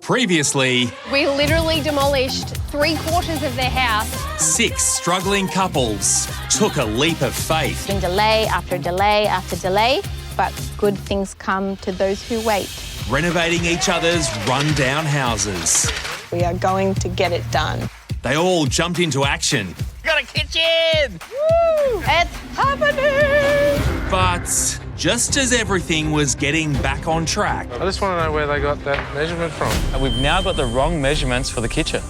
Previously, we literally demolished 3/4 of their house. 6 struggling couples took a leap of faith. It's been delay after delay after delay, but good things come to those who wait. Renovating each other's run-down houses. We are going to get it done. They all jumped into action. Got a kitchen! Woo! It's happening! But just as everything was getting back on track, I just want to know where they got that measurement from. And we've now got the wrong measurements for the kitchen.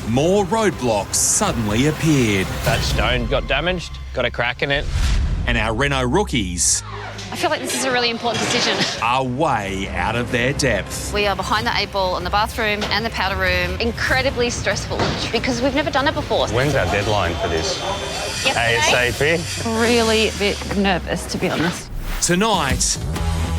more roadblocks suddenly appeared. That stone got damaged, got a crack in it. And our Renault rookies I feel like this is a really important decision. are way out of their depth. We are behind the 8 ball in the bathroom and the powder room. Incredibly stressful because we've never done it before. When's our deadline for this? Yesterday. ASAP? Really a bit nervous, to be honest. Tonight,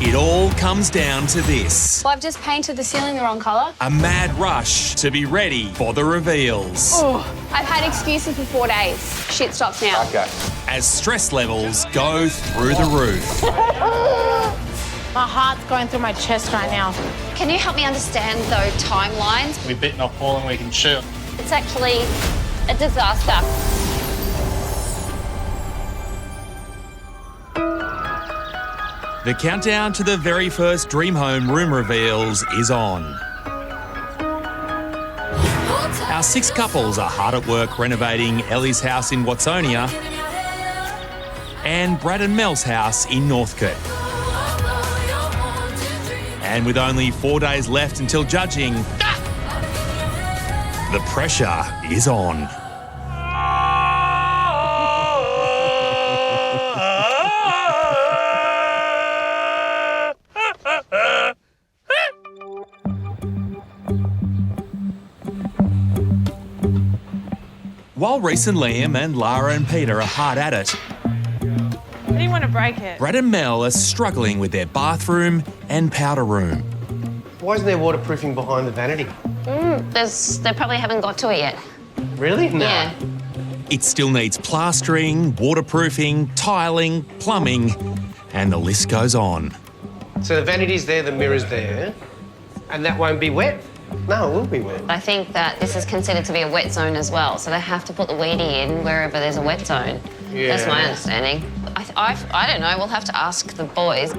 it all comes down to this. Well, I've just painted the ceiling the wrong colour. A mad rush to be ready for the reveals. Oh, I've had excuses for 4 days. Shit stops now. Okay. As stress levels go through the roof. My heart's going through my chest right now. Can you help me understand, though, timelines? We've bitten off more than we can chew. It's actually a disaster. The countdown to the very first dream home room reveals is on. Our 6 couples are hard at work renovating Ellie's house in Watsonia and Brad and Mel's house in Northcote. And with only 4 days left until judging, the pressure is on. While Reese and Liam and Lara and Peter are hard at it, I didn't want to break it. Brad and Mel are struggling with their bathroom and powder room. Why isn't there waterproofing behind the vanity? They probably haven't got to it yet. Really? No. Yeah. It still needs plastering, waterproofing, tiling, plumbing, and the list goes on. So the vanity's there, the mirror's there, and that won't be wet? No, it will be wet. I think that this is considered to be a wet zone as well, so they have to put the weedie in wherever there's a wet zone. Yeah. That's my understanding. I don't know. We'll have to ask the boys.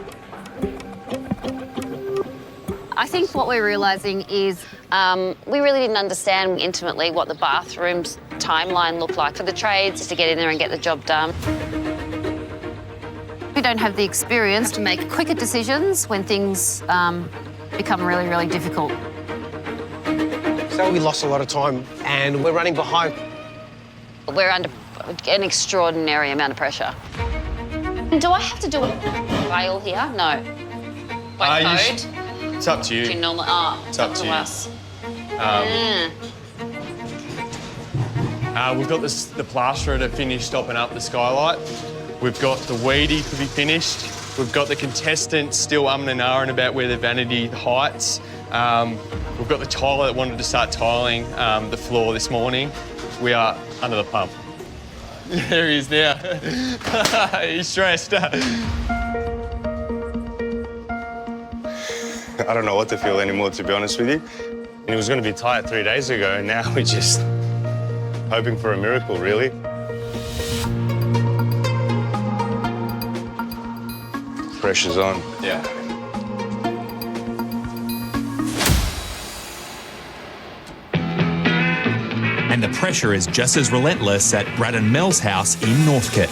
I think what we're realising is we really didn't understand intimately what the bathroom's timeline looked like for the trades to get in there and get the job done. We don't have the experience to make quicker decisions when things become really, really difficult. So we lost a lot of time and we're running behind. We're under an extraordinary amount of pressure. Do I have to do a bail here? No. By code? It's up to you. Do you normally? It's up to you. Us. We've got the plasterer to finish stopping up the skylight. We've got the weedy to be finished. We've got the contestants still umming and ahhing about where the vanity heights. We've got the tiler that wanted to start tiling the floor this morning. We are under the pump. There he is now. He's stressed. I don't know what to feel anymore, to be honest with you. And it was going to be tight 3 days ago, and now we're just hoping for a miracle, really. Pressure's on. Yeah. And the pressure is just as relentless at Brad and Mel's house in Northcote,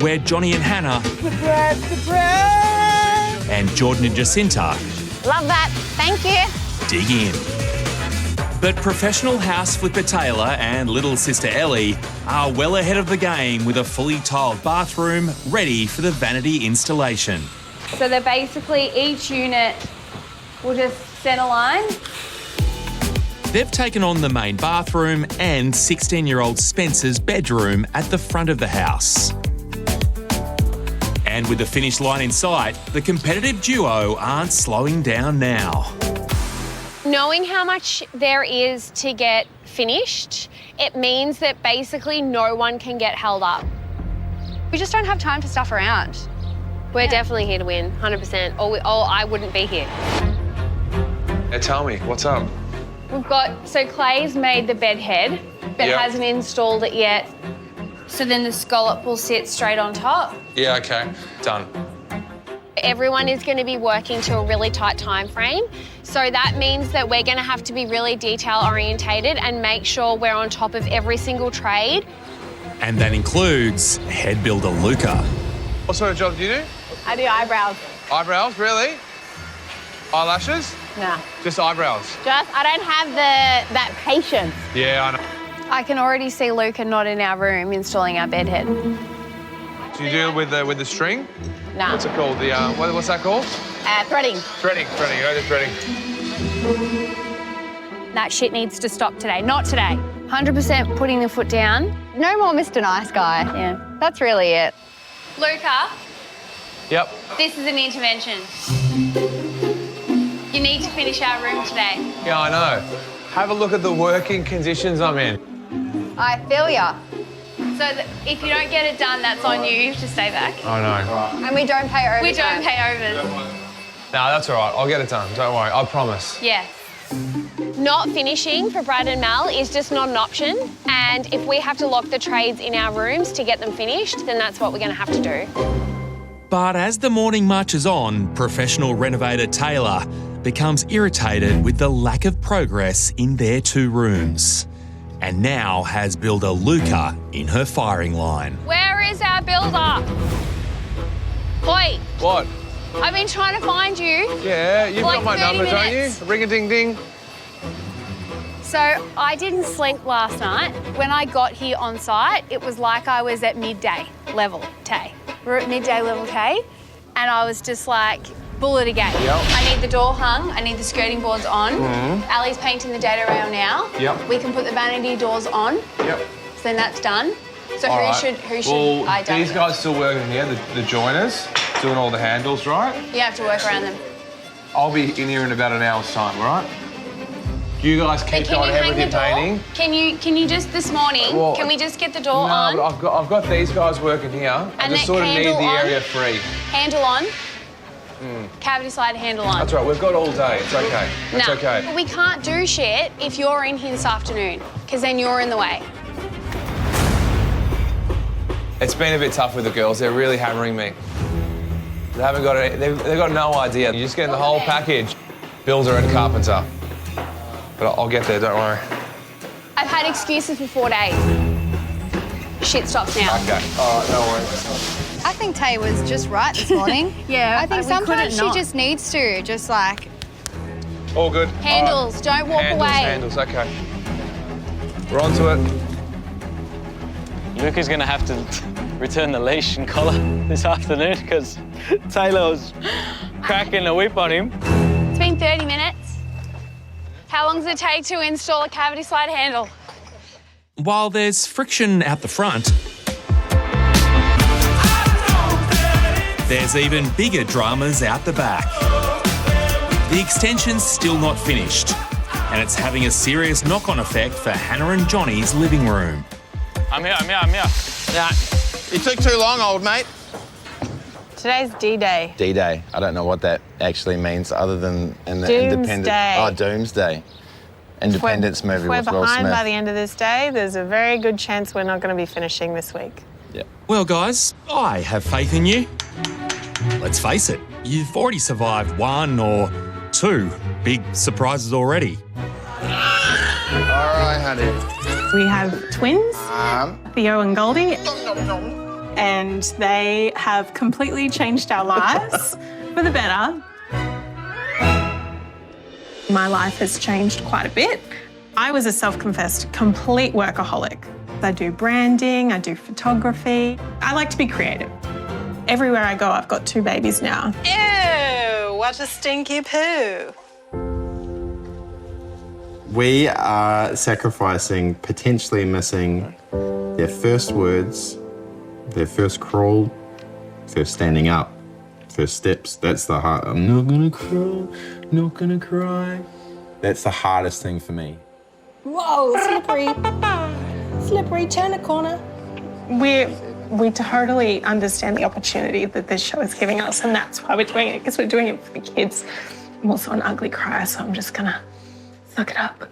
where Johnny and Hannah and Jordan and Jacinta Love that. Thank you. dig in. But professional house flipper Taylor and little sister Ellie are well ahead of the game with a fully tiled bathroom ready for the vanity installation. So they're basically, each unit will just centre line. They've taken on the main bathroom and 16-year-old Spencer's bedroom at the front of the house. And with the finish line in sight, the competitive duo aren't slowing down now. Knowing how much there is to get finished, it means that basically no one can get held up. We just don't have time to stuff around. We're definitely here to win, 100%, or I wouldn't be here. Tell me, what's up? So Clay's made the bed head, but Yep. hasn't installed it yet. So then the scallop will sit straight on top. Yeah, okay, done. Everyone is going to be working to a really tight time frame. So that means that we're going to have to be really detail orientated and make sure we're on top of every single trade. And that includes head builder Luca. What sort of job do you do? I do eyebrows. Eyebrows, really? Eyelashes? No. Just eyebrows? I don't have that patience. Yeah, I know. I can already see Luca not in our room installing our bed head. Do you do it with the string? No. What's it called? What's that called? Threading. Threading, go to threading. That shit needs to stop today. Not today. 100% putting the foot down. No more Mr. Nice Guy. Yeah. That's really it. Luca, Yep. this is an intervention. You need to finish our room today. Yeah, I know. Have a look at the working conditions I'm in. I feel ya. So that if you don't get it done, that's on you. You have to stay back. I know. And we don't pay overtime. We don't pay overs. No, that's all right. I'll get it done. Don't worry. I promise. Yes. Not finishing for Brad and Mal is just not an option. And if we have to lock the trades in our rooms to get them finished, then that's what we're going to have to do. But as the morning marches on, professional renovator Taylor becomes irritated with the lack of progress in their 2 rooms. And now has builder Luca in her firing line. Where is our builder? Hoy, What? I've been trying to find you. Yeah, you've Like got my 30 number, minutes. don't you? Ring-a-ding-ding. So I didn't sleep last night. When I got here on site, it was like I was at midday level Tay. We're at midday level Tay, and I was just like, bullet again. Yep. I need the door hung. I need the skirting boards on. Ali's painting the data rail now. Yep. We can put the vanity doors on. Yep. So then that's done. So All who right. should well, I done? these guys still working here, the joiners, doing all the handles, right? You have to work around them. I'll be in here in about an hour's time, all right? You guys But keep can going you ahead hang with the your door? painting. Can you just this morning? Well, can we just get the door No, on? but I've got these guys working here. I And just the sort of need the handle on? area free. Handle on. Cavity slide handle on. That's right, we've got all day. It's okay. It's No. okay. But we can't do shit if you're in here this afternoon, because then you're in the way. It's been a bit tough with the girls. They're really hammering me. They haven't got it. They've got no idea. You're just getting the whole package. Builder and carpenter. But I'll get there, don't worry. I've had excuses for 4 days. Shit stops now. Okay. All right, no worries. I think Tay was just right this morning. Yeah, I think we sometimes couldn't she not. just needs to, just like, All good. Handles, All don't walk handles, away. Handles, okay. We're on to it. Luca's going to have to return the leash and collar this afternoon because Taylor was cracking the whip on him. It's been 30 minutes. How long does it take to install a cavity slide handle? While there's friction out the front, there's even bigger dramas out the back. The extension's still not finished, and it's having a serious knock-on effect for Hannah and Johnny's living room. I'm here. Nah, it took too long, old mate. Today's D-Day. D-Day. I don't know what that actually means other than in the Independence. Doomsday. Oh, Doomsday. Independence movie If we're with Will behind Smith. by the end of this day, there's a very good chance we're not going to be finishing this week. Yeah. Well, guys, I have faith in you. Let's face it, you've already survived 1 or 2 big surprises already. All right, honey. We have twins, Theo and Goldie, and they have completely changed our lives for the better. My life has changed quite a bit. I was a self-confessed complete workaholic. I do branding, I do photography. I like to be creative. Everywhere I go, I've got 2 babies now. Ew, what a stinky poo. We are sacrificing, potentially missing their first words, their first crawl, first standing up, first steps. That's the hard. I'm not gonna crawl, not gonna cry. That's the hardest thing for me. Whoa, slippery. Slippery, turn a corner. We totally understand the opportunity that this show is giving us, and that's why we're doing it, because we're doing it for the kids. I'm also an ugly crier, so I'm just gonna suck it up.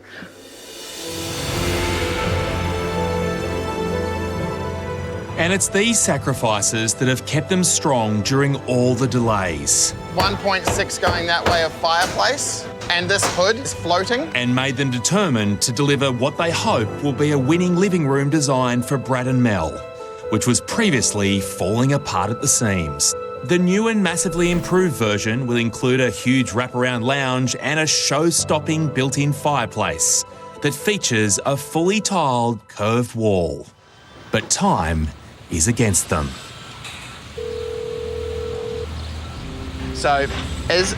And it's these sacrifices that have kept them strong during all the delays. 1.6 going that way of fireplace, and this hood is floating. And made them determined to deliver what they hope will be a winning living room design for Brad and Mel, which was previously falling apart at the seams. The new and massively improved version will include a huge wraparound lounge and a show-stopping built-in fireplace that features a fully tiled curved wall. But time is against them. So, is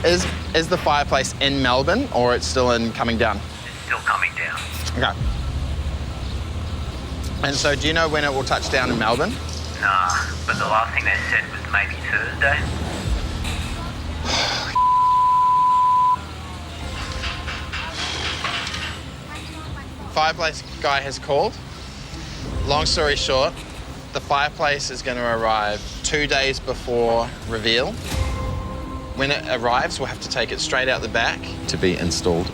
the fireplace in Melbourne, or it's still in coming down? It's still coming down. Okay. And so, do you know when it will touch down in Melbourne? Nah, but the last thing they said was maybe Thursday. Fireplace guy has called. Long story short, the fireplace is going to arrive 2 days before reveal. When it arrives, we'll have to take it straight out the back to be installed.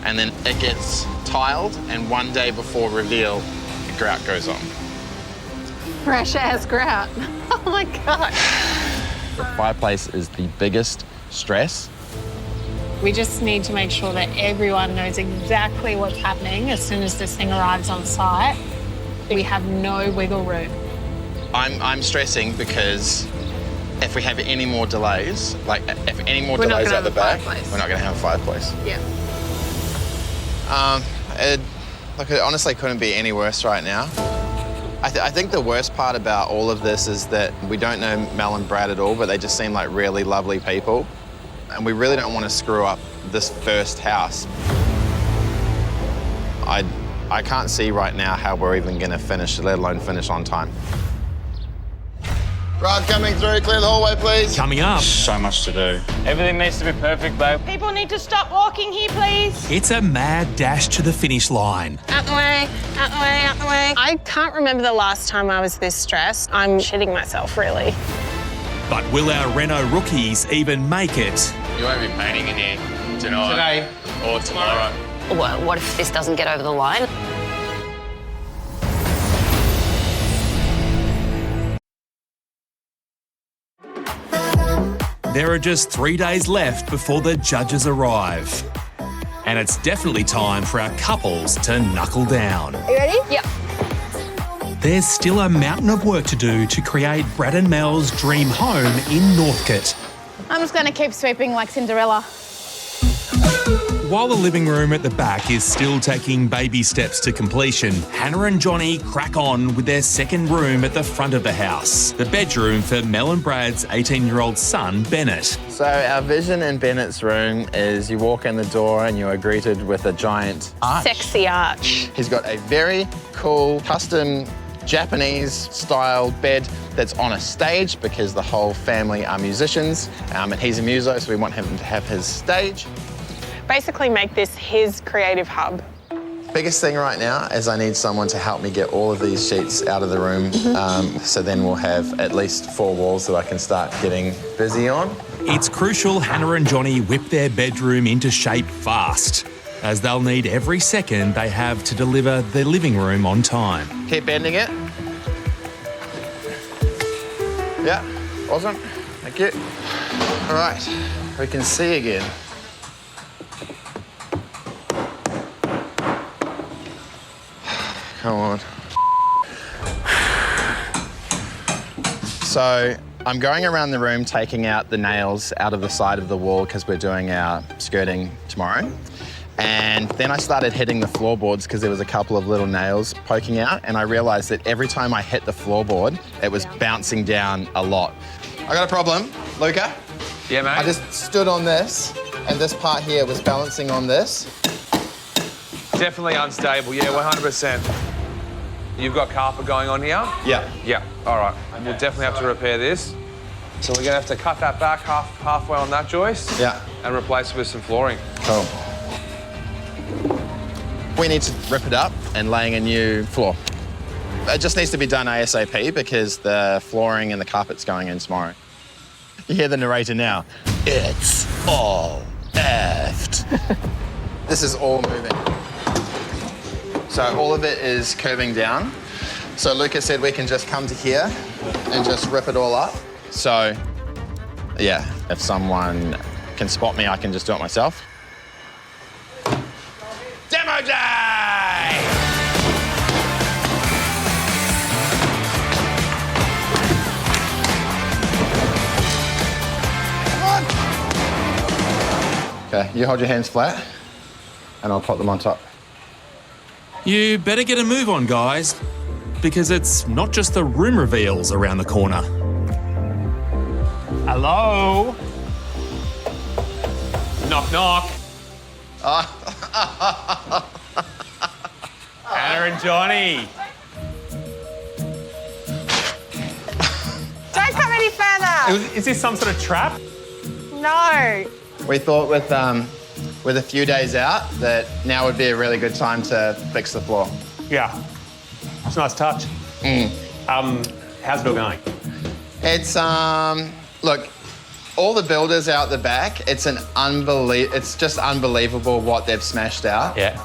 And then it gets tiled, and 1 day before reveal, the grout goes on. Fresh ass grout. Oh my God. The fireplace is the biggest stress. We just need to make sure that everyone knows exactly what's happening as soon as this thing arrives on site. We have no wiggle room. I'm stressing because if we have any more delays, like if any more delays at the back, we're not going to have a fireplace. Yeah. Look, it honestly couldn't be any worse right now. I think the worst part about all of this is that we don't know Mel and Brad at all, but they just seem like really lovely people. And we really don't want to screw up this first house. I can't see right now how we're even going to finish, let alone finish on time. Rod coming through, clear the hallway, please. Coming up. So much to do. Everything needs to be perfect, babe. People need to stop walking here, please. It's a mad dash to the finish line. Out the way, out the way, out the way. I can't remember the last time I was this stressed. I'm shitting myself, really. But will our Renault rookies even make it? You won't be painting in here tonight. Today. Or tomorrow. What if this doesn't get over the line? There are just 3 days left before the judges arrive. And it's definitely time for our couples to knuckle down. Are you ready? Yep. There's still a mountain of work to do to create Brad and Mel's dream home in Northcote. I'm just going to keep sweeping like Cinderella. While the living room at the back is still taking baby steps to completion, Hannah and Johnny crack on with their second room at the front of the house, the bedroom for Mel and Brad's 18-year-old son, Bennett. So our vision in Bennett's room is you walk in the door and you are greeted with a giant arch. Sexy arch. He's got a very cool, custom Japanese-style bed that's on a stage because the whole family are musicians, and he's a muso, so we want him to have his stage. Basically make this his creative hub. Biggest thing right now is I need someone to help me get all of these sheets out of the room, so then we'll have at least 4 walls that I can start getting busy on. It's crucial Hannah and Johnny whip their bedroom into shape fast, as they'll need every second they have to deliver their living room on time. Keep bending it. Yeah, awesome. Thank you. All right, we can see again. Come on. So I'm going around the room taking out the nails out of the side of the wall because we're doing our skirting tomorrow. And then I started hitting the floorboards because there was a couple of little nails poking out, and I realized that every time I hit the floorboard, it was bouncing down a lot. I got a problem, Luca. Yeah, mate? I just stood on this, and this part here was balancing on this. Definitely unstable, yeah, 100%. You've got carpet going on here? Yeah. Yeah, all right. We'll definitely have to repair this. So we're gonna have to cut that back halfway on that joist. Yeah. And replace it with some flooring. Cool. We need to rip it up and laying a new floor. It just needs to be done ASAP because the flooring and the carpet's going in tomorrow. You hear the narrator now. It's all effed. This is all moving. So all of it is curving down. So Lucas said we can just come to here and just rip it all up. So, yeah, if someone can spot me, I can just do it myself. Demo day! Okay, you hold your hands flat, and I'll pop them on top. You better get a move on, guys, because it's not just the room reveals around the corner. Hello? Knock, knock. Hannah and Johnny. Don't come any further. Is this some sort of trap? No. We thought with a few days out that now would be a really good time to fix the floor. Yeah. It's a nice touch. How's it all going? It's look, all the builders out the back. It's just unbelievable what they've smashed out. Yeah.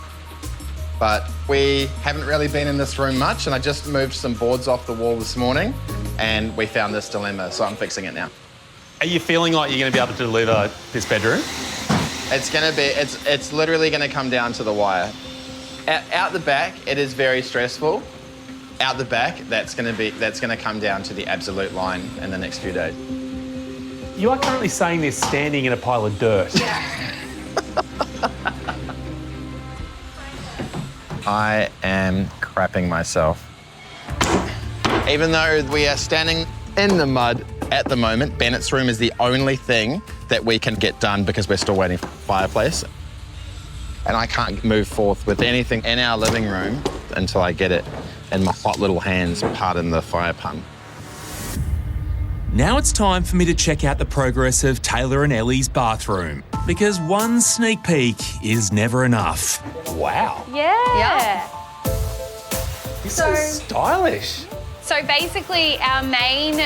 But we haven't really been in this room much, and I just moved some boards off the wall this morning, and we found this dilemma, so I'm fixing it now. Are you feeling like you're going to be able to deliver this bedroom? It's literally going to come down to the wire. Out the back, it is very stressful. Out the back, that's going to come down to the absolute line in the next few days. You are currently saying this standing in a pile of dirt. I am crapping myself. Even though we are standing in the mud at the moment, Bennett's room is the only thing that we can get done because we're still waiting for the fireplace. And I can't move forth with anything in our living room until I get it in my hot little hands, pardon the fire pun. Now it's time for me to check out the progress of Taylor and Ellie's bathroom, because one sneak peek is never enough. Wow. Yeah. This is stylish. So basically our main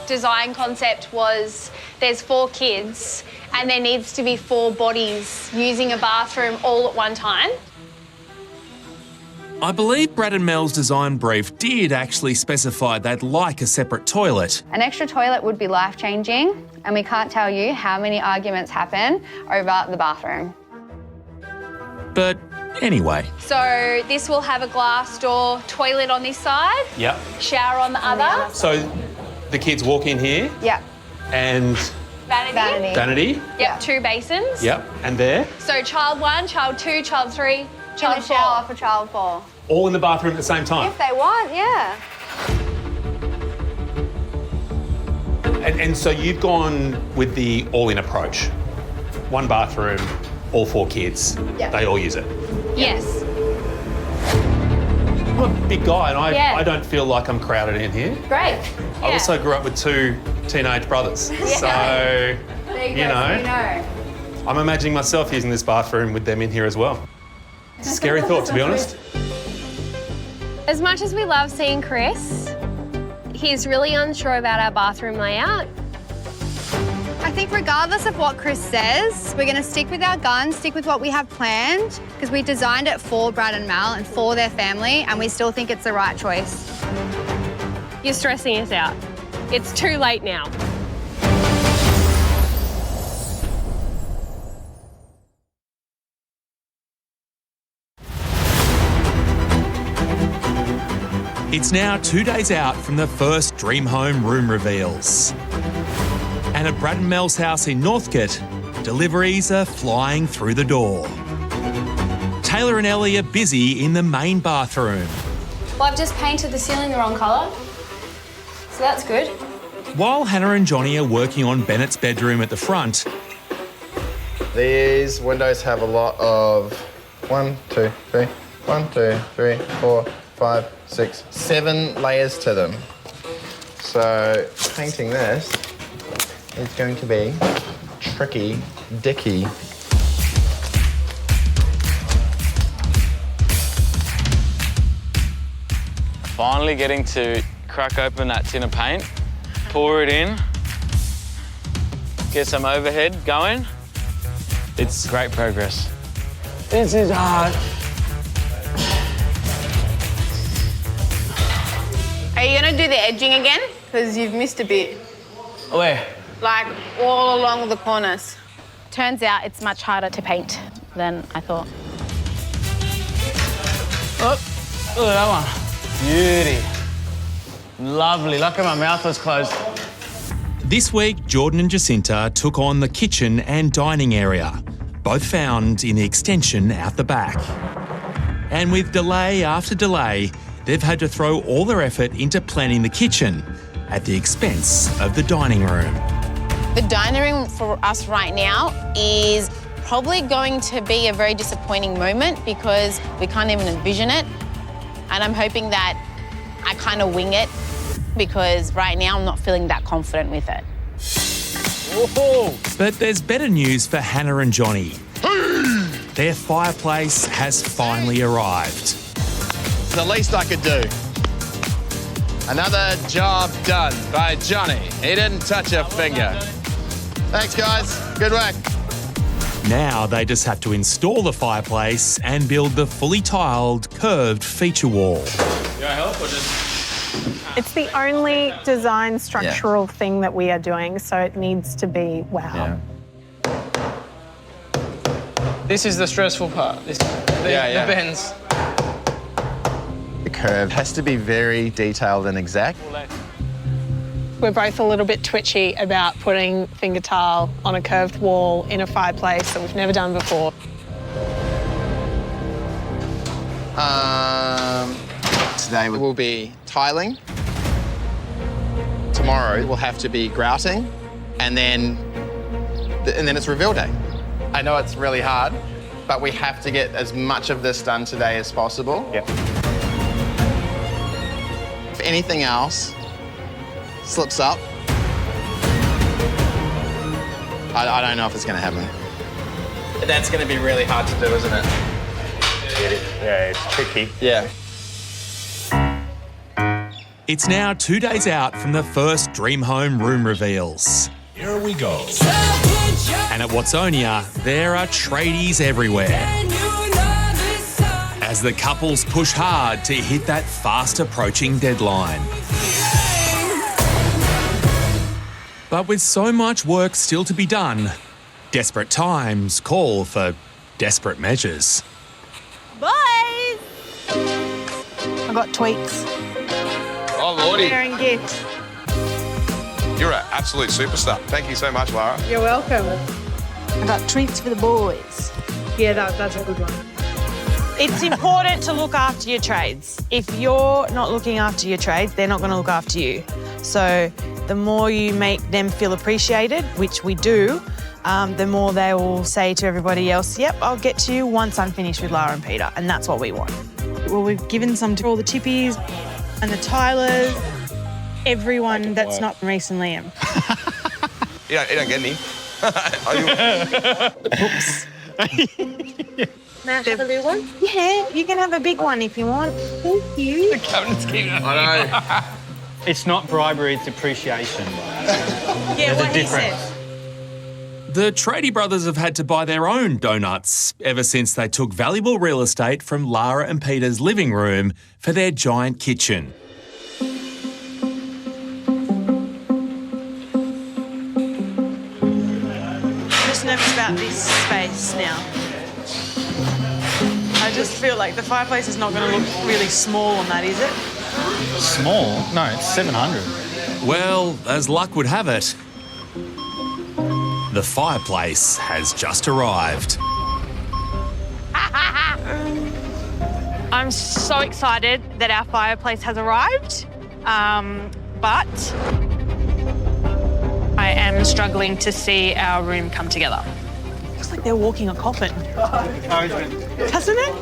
design concept was there's 4 kids and there needs to be 4 bodies using a bathroom all at one time. I believe Brad and Mel's design brief did actually specify they'd like a separate toilet. An extra toilet would be life-changing, and we can't tell you how many arguments happen over the bathroom. But anyway. So this will have a glass door toilet on this side, Yep. shower on the other. So the kids walk in here Yep. and Vanity. vanity. Yep, 2 basins. Yep. And there. So child 1, child 2, child 3, child 4. shower for child 4. All in the bathroom at the same time. If they want, yeah. And so you've gone with the all-in approach. 1 bathroom, all 4 kids. Yep. They all use it. Yes. I'm a big guy and Yeah. I don't feel like I'm crowded in here. Great. I also grew up with 2 teenage brothers. So, There you know, I'm imagining myself using this bathroom with them in here as well. It's a scary thought, to be honest. As much as we love seeing Chris, he's really unsure about our bathroom layout. I think regardless of what Chris says, we're going to stick with our guns, stick with what we have planned, because we designed it for Brad and Mel and for their family, and we still think it's the right choice. You're stressing us out. It's too late now. It's now 2 days out from the first dream home room reveals. And at Brad and Mel's house in Northcote, deliveries are flying through the door. Taylor and Ellie are busy in the main bathroom. Well, I've just painted the ceiling the wrong colour, so that's good. While Hannah and Johnny are working on Bennett's bedroom at the front, These windows have a lot of 1, 2, 3, 1, 2, 3, 4, 5, 6, 7 layers to them. So painting this is going to be tricky dicky. Finally getting to crack open that tin of paint, pour it in, get some overhead going. It's great progress. This is hard. Are you going to do the edging again? Because you've missed a bit. Where? Like all along the corners. Turns out it's much harder to paint than I thought. Oh, look at that one. Beauty. Lovely. Lucky my mouth was closed. This week, Jordan and Jacinta took on the kitchen and dining area, both found in the extension out the back. And with delay after delay, they've had to throw all their effort into planning the kitchen at the expense of the dining room. The dining room for us right now is probably going to be a very disappointing moment because we can't even envision it. And I'm hoping that I kind of wing it because right now I'm not feeling that confident with it. But there's better news for Hannah and Johnny. Their fireplace has finally arrived. The least I could do. Another job done by Johnny. He didn't touch a finger. Thanks, guys. Good work. Now they just have to install the fireplace and build the fully tiled, curved feature wall. You want help or just... It's the only design structural thing that we are doing, so it needs to be wow. Yeah. This is the stressful part. The bends. The curve has to be very detailed and exact. We're both a little bit twitchy about putting finger tile on a curved wall in a fireplace that we've never done before. Today will be tiling. Tomorrow will have to be grouting, and then it's reveal day. I know it's really hard, but we have to get as much of this done today as possible. Yep. If anything else slips up, I don't know if it's going to happen. That's going to be really hard to do, isn't it? Yeah, it's tricky. Yeah. It's now 2 days out from the first dream home room reveals. Here we go. And at Watsonia, there are tradies everywhere. As the couples push hard to hit that fast approaching deadline. But with so much work still to be done, desperate times call for desperate measures. Boys! I got tweets. Oh, Lordy. Sharing gifts. You're an absolute superstar. Thank you so much, Lara. You're welcome. I got treats for the boys. Yeah, that's a good one. It's important to look after your trades. If you're not looking after your trades, they're not going to look after you. So the more you make them feel appreciated, which we do, the more they will say to everybody else, yep, I'll get to you once I'm finished with Lara and Peter. And that's what we want. Well, we've given some to all the tippies and the tilers, everyone that's not Reese and Liam. You don't get any. Oops. May I have a little one? Yeah, you can have a big one if you want. Thank you. The cabinet's keeping it. I know. It's not bribery, it's appreciation. Yeah, There's what a he difference. said. The Tradie brothers have had to buy their own donuts ever since they took valuable real estate from Lara and Peter's living room for their giant kitchen. I'm just nervous about this space now. I just feel like the fireplace is not going to look really small on that, is it? Small? No, it's 700. Well, as luck would have it, the fireplace has just arrived. I'm so excited that our fireplace has arrived, but I am struggling to see our room come together. Looks like they're walking a coffin. Doesn't it?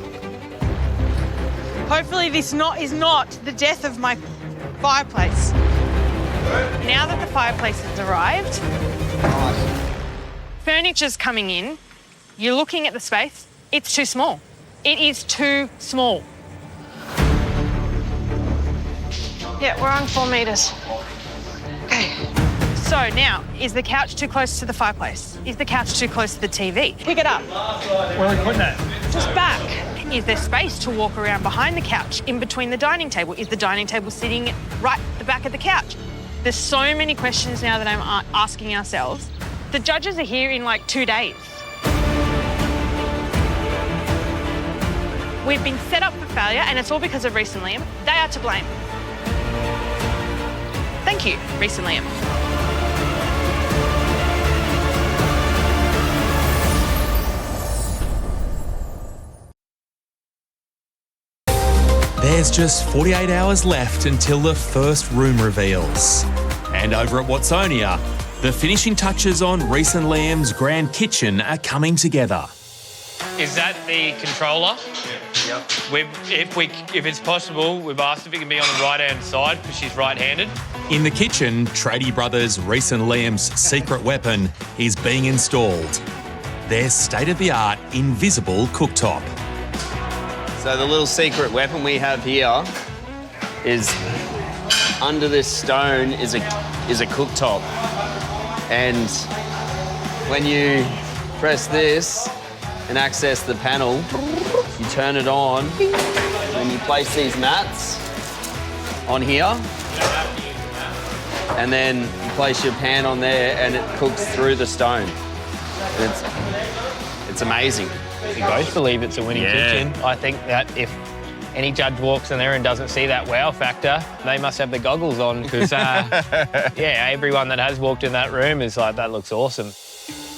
Hopefully this is not the death of my fireplace. Now that the fireplace has arrived, furniture's coming in, you're looking at the space, it's too small. It is too small. Yeah, we're on 4 metres. Okay, So now, is the couch too close to the fireplace? Is the couch too close to the TV? Pick it up. Where are we putting it? Just back. Is there space to walk around behind the couch, in between the dining table? Is the dining table sitting right at the back of the couch? There's so many questions now that I'm asking ourselves. The judges are here in like 2 days. We've been set up for failure, and it's all because of Reese and Liam. They are to blame. Thank you, Reese and Liam. There's just 48 hours left until the first room reveals. And over at Watsonia, the finishing touches on Reese and Liam's grand kitchen are coming together. Is that the controller? Yep. If it's possible, we've asked if it can be on the right-hand side because she's right-handed. In the kitchen, Tradie Brothers Reese and Liam's secret weapon is being installed. Their state-of-the-art invisible cooktop. So the little secret weapon we have here is under this stone is a cooktop, and when you press this and access the panel, you turn it on and you place these mats on here, and then you place your pan on there and it cooks through the stone. And it's amazing. We both believe it's a winning kitchen. I think that if any judge walks in there and doesn't see that wow factor, they must have the goggles on because, everyone that has walked in that room is like, that looks awesome.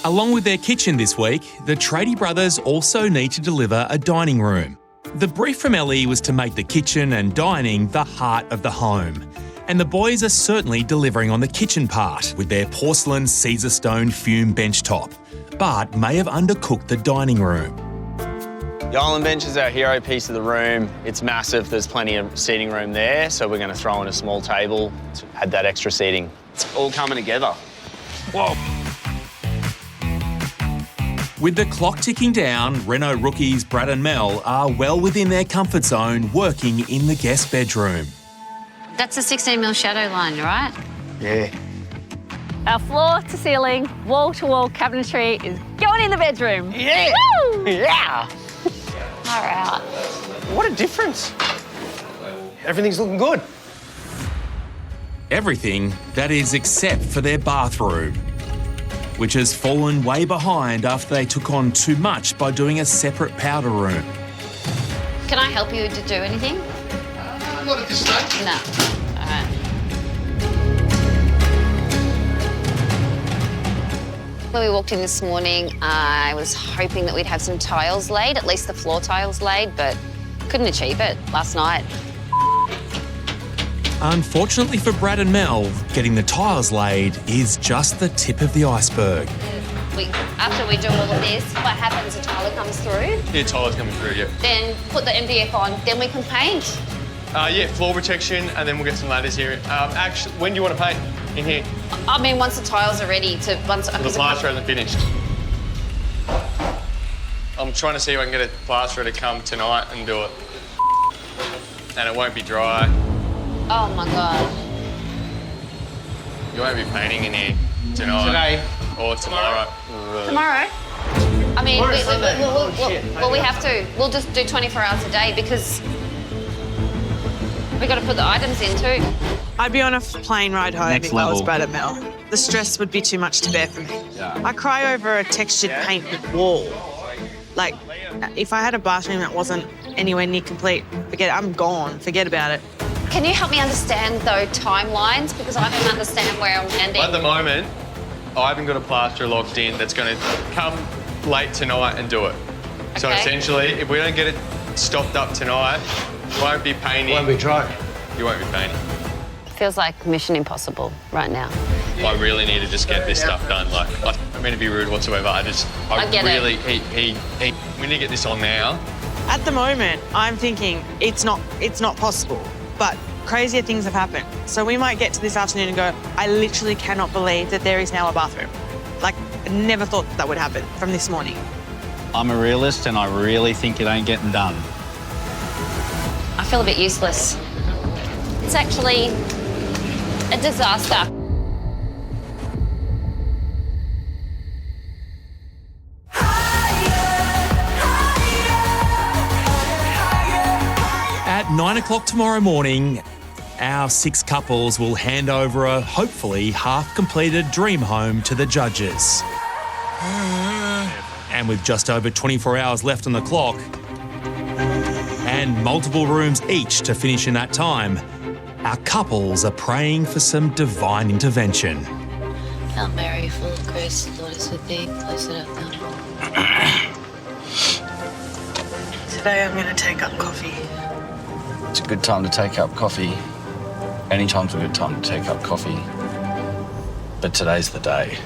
Along with their kitchen this week, the Tradie Brothers also need to deliver a dining room. The brief from Ellie was to make the kitchen and dining the heart of the home. And the boys are certainly delivering on the kitchen part with their porcelain Caesar stone fume bench top, but may have undercooked the dining room. The island bench is our hero piece of the room. It's massive, there's plenty of seating room there, so we're going to throw in a small table to add that extra seating. It's all coming together. Whoa. With the clock ticking down, Renault rookies Brad and Mel are well within their comfort zone working in the guest bedroom. That's a 16mm shadow line, right? Yeah. Our floor to ceiling, wall to wall cabinetry is going in the bedroom. Yeah. Woo! Yeah. All right. What a difference. Everything's looking good. Everything, that is, except for their bathroom, which has fallen way behind after they took on too much by doing a separate powder room. Can I help you to do anything? Not at this stage. No. All right. When we walked in this morning, I was hoping that we'd have some tiles laid, at least the floor tiles laid, but couldn't achieve it last night. Unfortunately for Brad and Mel, getting the tiles laid is just the tip of the iceberg. After we do all of this, what happens? The tiler comes through, Yeah, tile's coming through, yeah. then put the MDF on, then we can paint. Floor protection, and then we'll get some ladders here. Actually, when do you want to paint in here? I mean, once the tiles are ready to... The plaster hasn't finished. I'm trying to see if I can get a plasterer to come tonight and do it. And it won't be dry. Oh, my God. You won't be painting in here tonight. Today. Or tomorrow. Tomorrow? I mean, Tomorrow's Sunday. we have to. We'll just do 24 hours a day because we've got to put the items in too. I'd be on a plane ride home Next if I was level. Brad and Mel. The stress would be too much to bear for me. Yeah. I cry over a textured paint wall. Like, if I had a bathroom that wasn't anywhere near complete, forget it, I'm gone. Forget about it. Can you help me understand, though, timelines? Because I don't understand where I'm landing. At the moment, I haven't got a plasterer locked in that's going to come late tonight and do it. So Okay. essentially, if we don't get it stopped up tonight, you won't be painting. Won't be dry. You won't be painting. Feels like mission impossible right now. I really need to just get this stuff done. Like, I don't mean to be rude whatsoever. I get it. really, we need to get this on now. At the moment, I'm thinking it's not possible, but crazier things have happened. So we might get to this afternoon and go, I literally cannot believe that there is now a bathroom. Like, I never thought that would happen from this morning. I'm a realist and I really think it ain't getting done. I feel a bit useless. It's actually a disaster. At 9 o'clock tomorrow morning, our 6 couples will hand over a hopefully half-completed dream home to the judges. And with just over 24 hours left on the clock and multiple rooms each to finish in that time, our couples are praying for some divine intervention. Hail Mary, full of grace, the Lord is with thee. Blessed art thou. Today I'm going to take up coffee. It's a good time to take up coffee. Any time's a good time to take up coffee. But today's the day.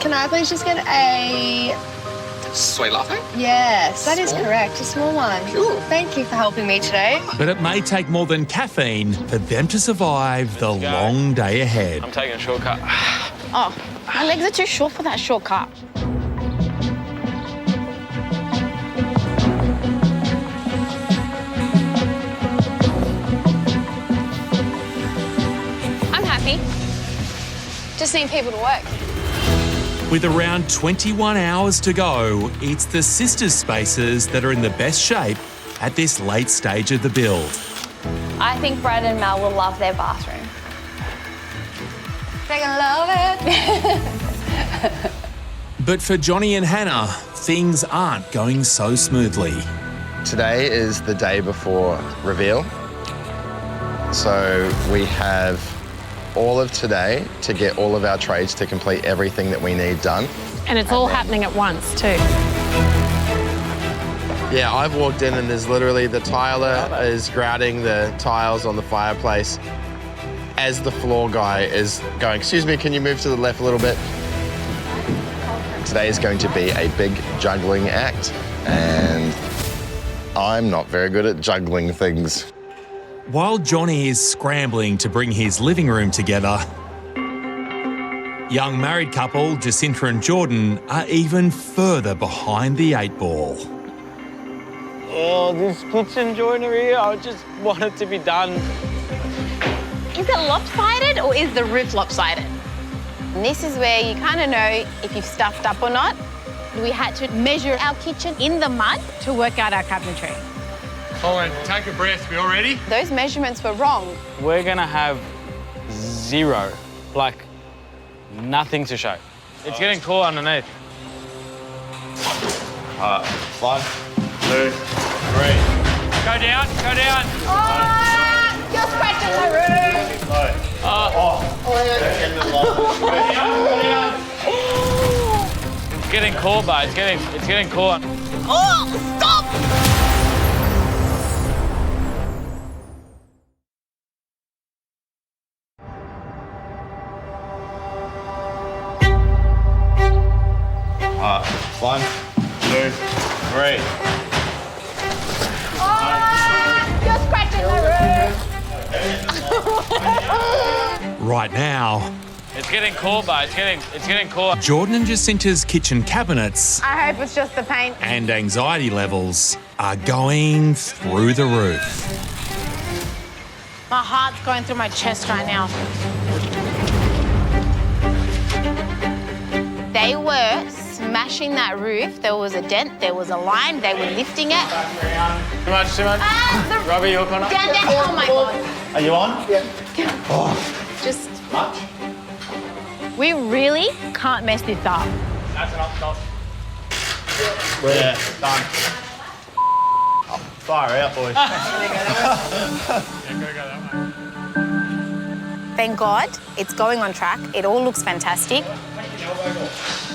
Can I please just get a... Sweet latte? Yes, that is Small? correct. A small one. Cool. Thank you for helping me today. But it may take more than caffeine for them to survive the long day ahead. I'm taking a shortcut. Oh, my legs are too short for that shortcut. I'm happy. Just need people to work. With around 21 hours to go, it's the sisters' spaces that are in the best shape at this late stage of the build. I think Brad and Mel will love their bathroom. They're gonna love it. But for Johnny and Hannah, things aren't going so smoothly. Today is the day before reveal. So we have all of today to get all of our trades to complete everything that we need done. And it's all happening at once too. Yeah, I've walked in and there's literally the tiler is grouting the tiles on the fireplace as the floor guy is going, excuse me, can you move to the left a little bit? Today is going to be a big juggling act and I'm not very good at juggling things. While Johnny is scrambling to bring his living room together, young married couple Jacinta and Jordan are even further behind the 8 ball. Oh, this kitchen joinery, I just want it to be done. Is it lopsided or is the roof lopsided? And this is where you kind of know if you've stuffed up or not. We had to measure our kitchen in the mud to work out our cabinetry. Colin, take a breath. We all ready? Those measurements were wrong. We're gonna have 0, like nothing to show. It's getting cool underneath. 1, 2, 3. Go down, go down. Oh, you're scratching the roof. It's getting cool, but it's getting cool. Oh, stop! One, 2, 3. Oh, you're scratching the roof. Right now, It's getting cool, but it's getting cool. Jordan and Jacinta's kitchen cabinets I hope it's just the paint. and anxiety levels are going through the roof. My heart's going through my chest right now. They were smashing that roof. There was a dent, there was a line, they were lifting it. Too much, too much. Robbie, your corner. Down, down. Oh my God. Are you on? Yeah. Just. We really can't mess this up. That's enough, stop. Yeah, done. Fire out, boys. Thank God it's going on track. It all looks fantastic.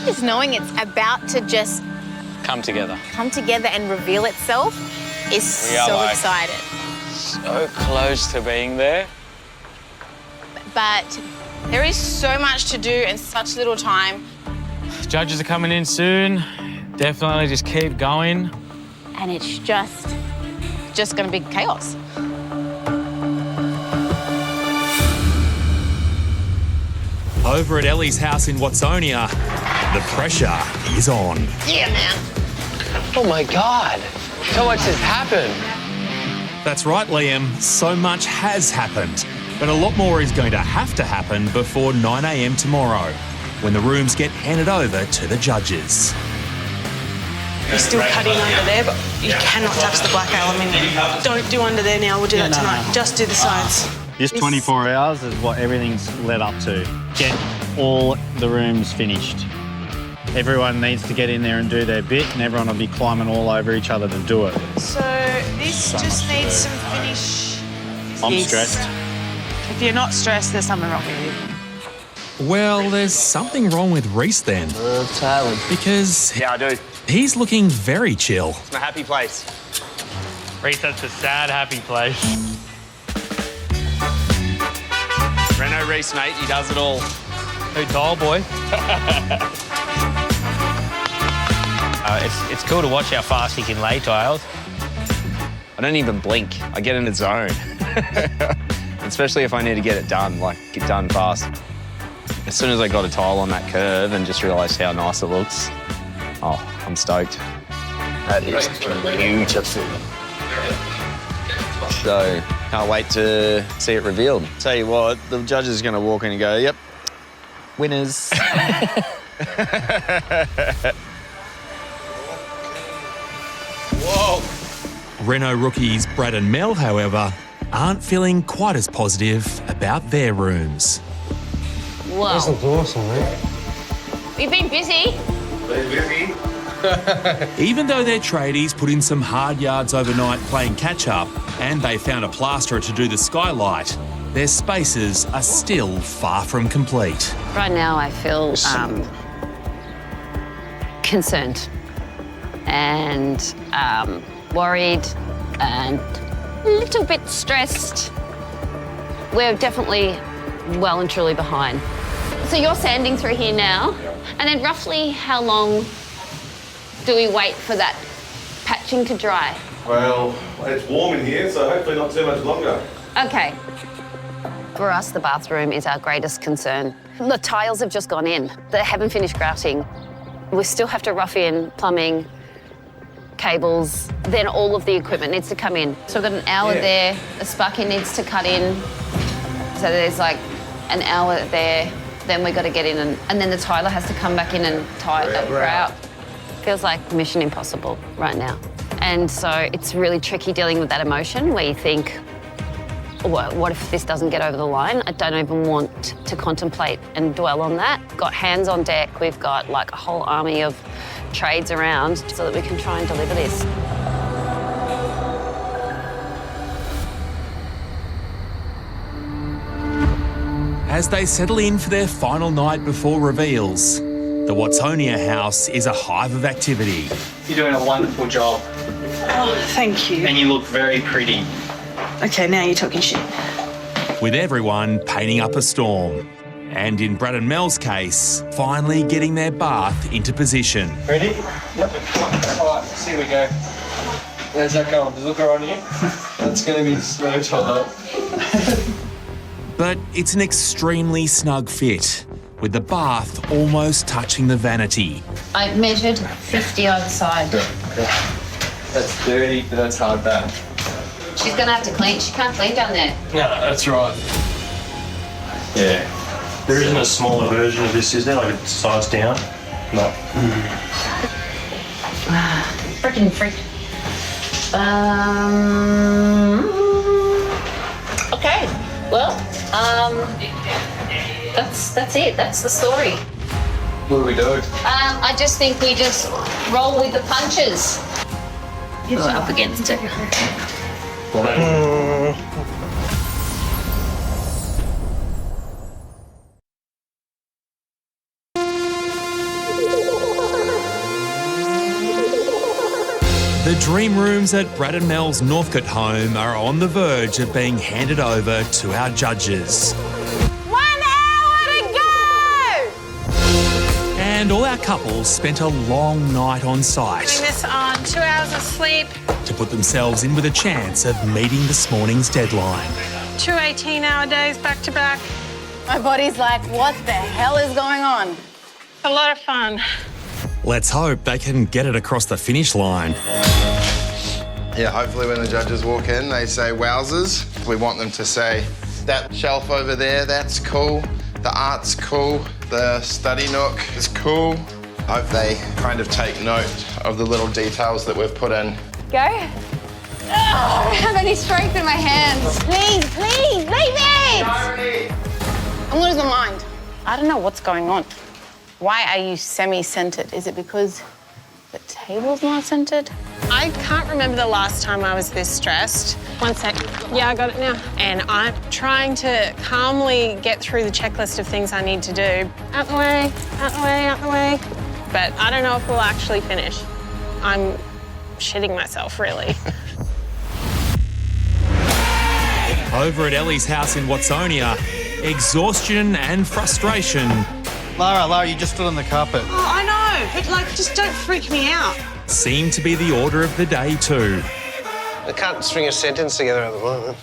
Just knowing it's about to just Come together. come together and reveal itself is We are so like- excited. So close to being there. But there is so much to do in such little time. Judges are coming in soon. Definitely just keep going. And it's just going to be chaos. Over at Ellie's house in Watsonia, the pressure is on. Yeah, man. Oh my God. So much has happened. That's right, Liam. So much has happened. But a lot more is going to have to happen before 9 a.m. tomorrow, when the rooms get handed over to the judges. You're still cutting under there, but you cannot touch the black aluminium. Don't do under there now. We'll do that tonight. Just do the sides. This 24 hours is what everything's led up to. Get all the rooms finished. Everyone needs to get in there and do their bit, and everyone will be climbing all over each other to do it. So this just needs some finish. I'm Yes. stressed. If you're not stressed, there's something wrong with you. Well, there's something wrong with Reese then. Because Yeah, I do. he's looking very chill. It's my happy place. Reese, that's a sad, happy place. Reno Reese, mate, he does it all. Who tall, boy? It's cool to watch how fast he can lay tiles. I don't even blink. I get in the zone. Especially if I need to get it done, like get done fast. As soon as I got a tile on that curve and just realised how nice it looks, oh, I'm stoked. That is beautiful. So, can't wait to see it revealed. Tell you what, the judge is going to walk in and go, yep, winners. Whoa! Renault rookies Brad and Mel, however, aren't feeling quite as positive about their rooms. Wow. This looks awesome, mate. We've been busy. Even though their tradies put in some hard yards overnight playing catch-up and they found a plasterer to do the skylight, their spaces are still far from complete. Right now I feel concerned and worried and a little bit stressed. We're definitely well and truly behind. So you're sanding through here now, and then roughly how long do we wait for that patching to dry? Well, it's warm in here, so hopefully not too much longer. Okay. For us, the bathroom is our greatest concern. The tiles have just gone in. They haven't finished grouting. We still have to rough in plumbing, cables, then all of the equipment needs to come in. So we've got an hour there, a sparky needs to cut in. So there's like an hour there, then we've got to get in and then the tiler has to come back in and grout. Feels like mission impossible right now. And so it's really tricky dealing with that emotion where you think, well, what if this doesn't get over the line? I don't even want to contemplate and dwell on that. Got hands on deck. We've got like a whole army of trades around so that we can try and deliver this. As they settle in for their final night before reveals, the Watsonia house is a hive of activity. You're doing a wonderful job. Oh, thank you. And you look very pretty. Okay, now you're talking shit. With everyone painting up a storm. And in Brad and Mel's case, finally getting their bath into position. Ready? Yep. All right, here we go. How's that going? Does it look all right on you? That's going to be so tight. But it's an extremely snug fit, with the bath almost touching the vanity. I measured 50 outside. That's dirty, but that's hard bath. She's gonna have to clean. She can't clean down there. No, that's right. Yeah. There isn't a smaller version of this, is there? Like a size down? No. Freaking freak. Okay. Well, that's it. That's the story. What do we do? I just think we just roll with the punches. You're up against it. The dream rooms at Brad and Mel's Northcote home are on the verge of being handed over to our judges. 1 hour to go! And all our couples spent a long night on site Doing this on 2 hours of sleep, to put themselves in with a chance of meeting this morning's deadline. 2 18-hour days back to back. My body's like, what the hell is going on? A lot of fun. Let's hope they can get it across the finish line. Yeah, hopefully when the judges walk in, they say wowzers. We want them to say, that shelf over there, that's cool. The art's cool. The study nook is cool. I hope they kind of take note of the little details that we've put in. Go. Oh, I don't have any strength in my hands. Please, please, leave it! I'm losing my mind. I don't know what's going on. Why are you semi-centered? Is it because the table's not centered? I can't remember the last time I was this stressed. One sec. Yeah, I got it now. And I'm trying to calmly get through the checklist of things I need to do. Out the way, out the way, out the way. But I don't know if we'll actually finish. I'm shitting myself, really. Over at Ellie's house in Watsonia, exhaustion and frustration. Lara, you just stood on the carpet. Oh, I know, but like, just don't freak me out. Seem to be the order of the day too. I can't string a sentence together at the moment.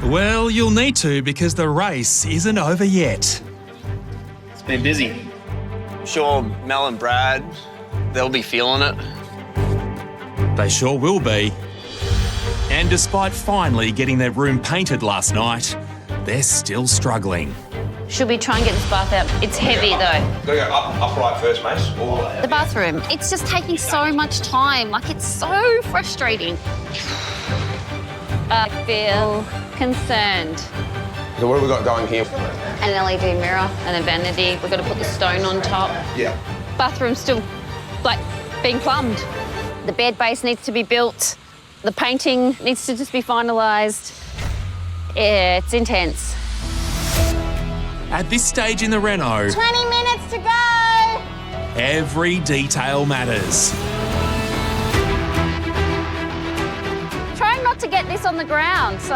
Well, you'll need to because the race isn't over yet. It's been busy. I'm sure Mel and Brad, they'll be feeling it. They sure will be. And despite finally getting their room painted last night, they're still struggling. Should we try and get this bath out? It's heavy though. Gotta go upright first, mate. The bathroom, it's just taking so much time. Like, it's so frustrating. I feel concerned. So what have we got going here? An LED mirror and a vanity. We've got to put the stone on top. Yeah. Bathroom's still, like, being plumbed. The bed base needs to be built. The painting needs to just be finalised. Yeah, it's intense. At this stage in the reno, 20 minutes to go. every detail matters. Trying not to get this on the ground, so...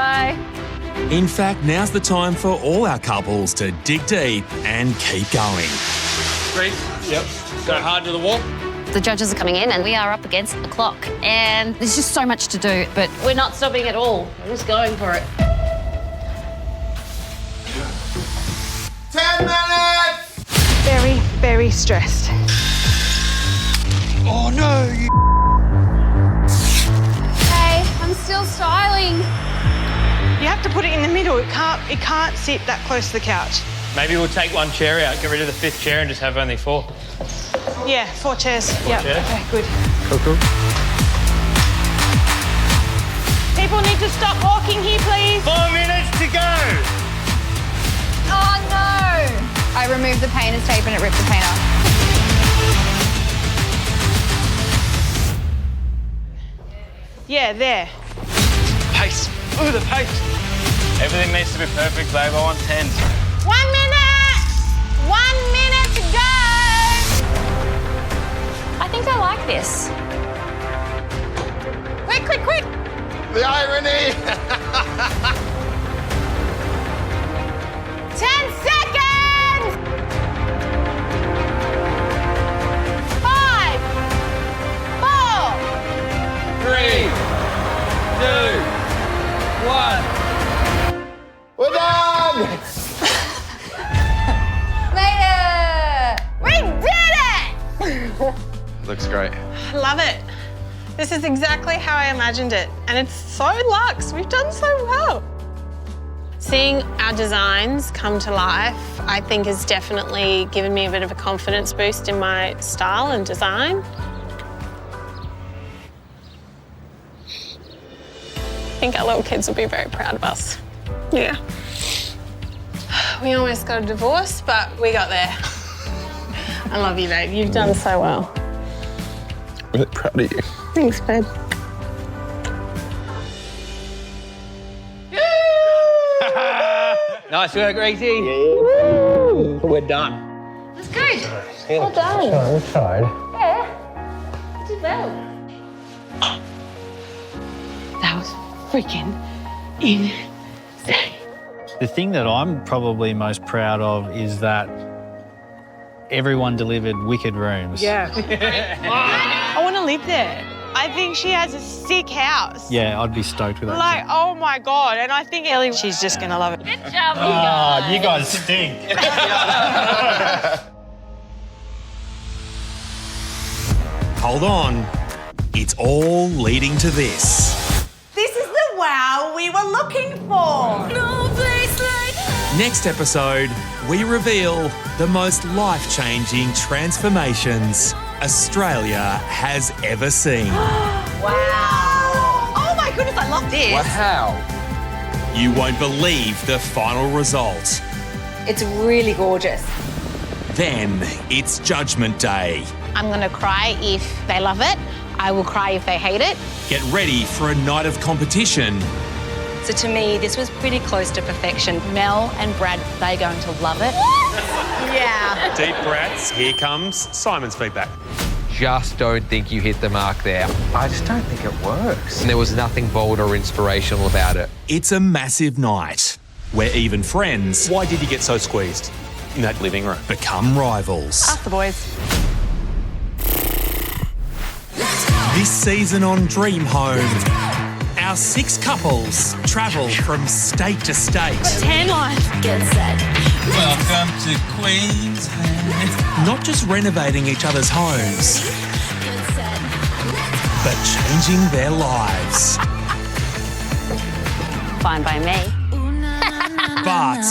In fact, now's the time for all our couples to dig deep and keep going. 3. Yep. Go hard to the wall. The judges are coming in and we are up against the clock. And there's just so much to do, but we're not stopping at all. We're just going for it. 10 minutes! Very, very stressed. Oh no! Hey, I'm still styling. You have to put it in the middle. It can't sit that close to the couch. Maybe we'll take one chair out, get rid of the 5th chair and just have only 4. Yeah, 4 chairs. Four chairs. Okay, good. Cool. People need to stop walking here, please. 4 minutes to go. Oh no! I removed the painter's tape and it ripped the paint off. Yeah, there. Pace. Ooh, the pace. Everything needs to be perfect, babe. I want 10. 1 minute! 1 minute to go! I think I like this. Quick, quick, quick! The irony! 10 seconds! 5, 4, 3, 2, 1. We're done! Made it! We did it! Looks great. I love it. This is exactly how I imagined it. And it's so luxe. We've done so well. Seeing our designs come to life, I think has definitely given me a bit of a confidence boost in my style and design. I think our little kids will be very proud of us. Yeah. We almost got a divorce, but we got there. I love you, babe. You've done so well. Really proud of you. Thanks, babe. Nice work, Reezy. Yeah. We're done. That's good. Yeah. Well done. I'm tired. Yeah. You did well. That was freaking insane. The thing that I'm probably most proud of is that everyone delivered wicked rooms. Yeah. I want to live there. I think she has a sick house. Yeah, I'd be stoked with that. Like, oh my God. And I think Ellie, she's just going to love it. Good job, you guys. Oh, you guys stink. Hold on. It's all leading to this. This is the wow we were looking for. Next episode, we reveal the most life-changing transformations Australia has ever seen. Wow. Oh my goodness, I love this. Wow. You won't believe the final result. It's really gorgeous. Then it's Judgment Day. I'm going to cry if they love it. I will cry if they hate it. Get ready for a night of competition. So to me, this was pretty close to perfection. Mel and Brad, they're going to love it. Yeah. Deep breaths. Here comes Simon's feedback. Just don't think you hit the mark there. I just don't think it works. And there was nothing bold or inspirational about it. It's a massive night where even friends... Why did you get so squeezed in that living room? ...become rivals. Ask the boys. This season on Dream Home, our 6 couples travel from state to state. 10 lines. Get set. Welcome to Queensland. Not just renovating each other's homes, but changing their lives. Fine by me. But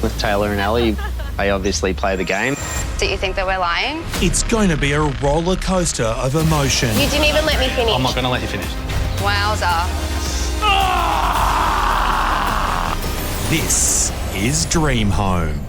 With Taylor and Ellie, they obviously play the game. Do you think that we're lying? it's going to be a roller coaster of emotion. You didn't even let me finish. I'm not going to let you finish. Wowza. This is Dream Home.